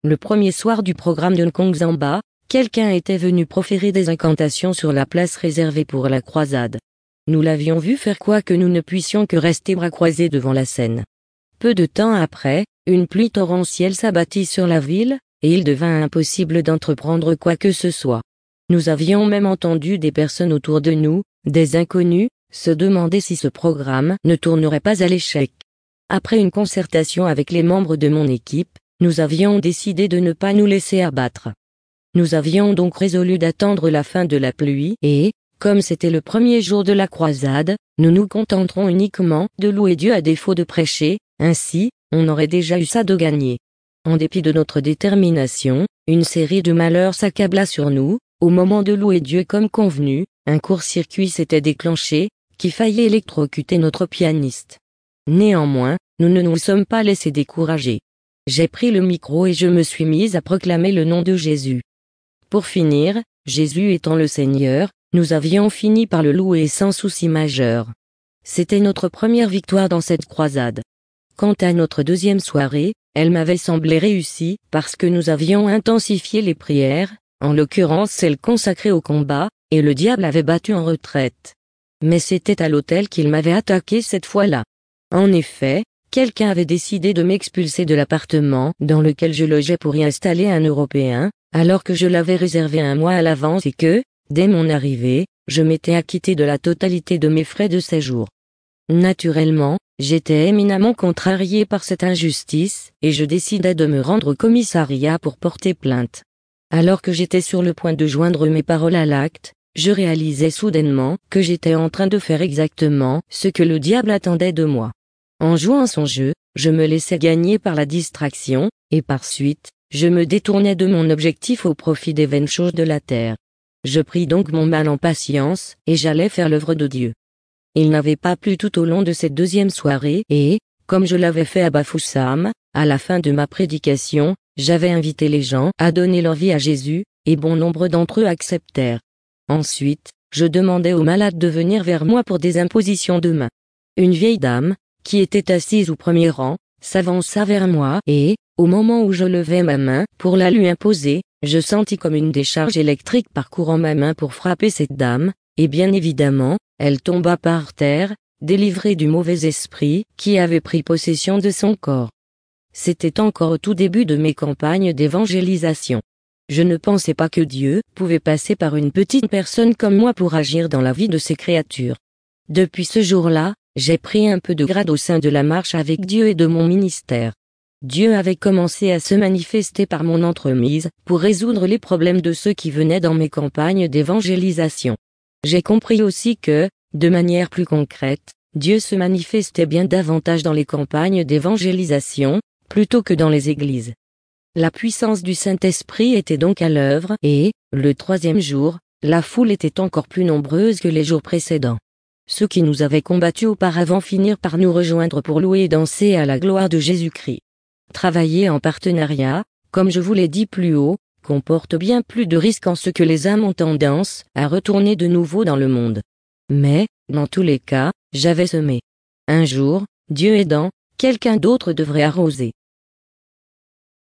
Le premier soir du programme de Nkongzamba, quelqu'un était venu proférer des incantations sur la place réservée pour la croisade. Nous l'avions vu faire quoi que nous ne puissions que rester bras croisés devant la scène. Peu de temps après, une pluie torrentielle s'abattit sur la ville, et il devint impossible d'entreprendre quoi que ce soit. Nous avions même entendu des personnes autour de nous, des inconnus, se demander si ce programme ne tournerait pas à l'échec. Après une concertation avec les membres de mon équipe, nous avions décidé de ne pas nous laisser abattre. Nous avions donc résolu d'attendre la fin de la pluie et, comme c'était le premier jour de la croisade, nous nous contenterons uniquement de louer Dieu à défaut de prêcher, ainsi, on aurait déjà eu ça de gagné. En dépit de notre détermination, une série de malheurs s'accabla sur nous. Au moment de louer Dieu comme convenu, un court-circuit s'était déclenché, qui faillit électrocuter notre pianiste. Néanmoins, nous ne nous sommes pas laissés décourager. J'ai pris le micro et je me suis mise à proclamer le nom de Jésus. Pour finir, Jésus étant le Seigneur, nous avions fini par le louer sans souci majeur. C'était notre première victoire dans cette croisade. Quant à notre deuxième soirée, elle m'avait semblé réussie parce que nous avions intensifié les prières, en l'occurrence celles consacrées au combat, et le diable avait battu en retraite. Mais c'était à l'hôtel qu'il m'avait attaqué cette fois-là. En effet, quelqu'un avait décidé de m'expulser de l'appartement dans lequel je logeais pour y installer un Européen, alors que je l'avais réservé un mois à l'avance et que, dès mon arrivée, je m'étais acquitté de la totalité de mes frais de séjour. Naturellement, j'étais éminemment contrarié par cette injustice, et je décidai de me rendre au commissariat pour porter plainte. Alors que j'étais sur le point de joindre mes paroles à l'acte, je réalisai soudainement que j'étais en train de faire exactement ce que le diable attendait de moi. En jouant son jeu, je me laissais gagner par la distraction, et par suite, je me détournais de mon objectif au profit des vaines choses de la terre. Je pris donc mon mal en patience, et j'allais faire l'œuvre de Dieu. Il n'avait pas plu tout au long de cette deuxième soirée, et, comme je l'avais fait à Bafoussam, à la fin de ma prédication, j'avais invité les gens à donner leur vie à Jésus, et bon nombre d'entre eux acceptèrent. Ensuite, je demandai aux malades de venir vers moi pour des impositions de main. Une vieille dame, qui était assise au premier rang, s'avança vers moi et, au moment où je levais ma main pour la lui imposer, je sentis comme une décharge électrique parcourant ma main pour frapper cette dame, et bien évidemment, elle tomba par terre, délivrée du mauvais esprit qui avait pris possession de son corps. C'était encore au tout début de mes campagnes d'évangélisation. Je ne pensais pas que Dieu pouvait passer par une petite personne comme moi pour agir dans la vie de ses créatures. Depuis ce jour-là, j'ai pris un peu de grade au sein de la marche avec Dieu et de mon ministère. Dieu avait commencé à se manifester par mon entremise pour résoudre les problèmes de ceux qui venaient dans mes campagnes d'évangélisation. J'ai compris aussi que, de manière plus concrète, Dieu se manifestait bien davantage dans les campagnes d'évangélisation, plutôt que dans les églises. La puissance du Saint-Esprit était donc à l'œuvre et, le troisième jour, la foule était encore plus nombreuse que les jours précédents. Ceux qui nous avaient combattus auparavant finirent par nous rejoindre pour louer et danser à la gloire de Jésus-Christ. Travailler en partenariat, comme je vous l'ai dit plus haut, comporte bien plus de risques en ce que les âmes ont tendance à retourner de nouveau dans le monde. Mais, dans tous les cas, j'avais semé. Un jour, Dieu aidant, quelqu'un d'autre devrait arroser.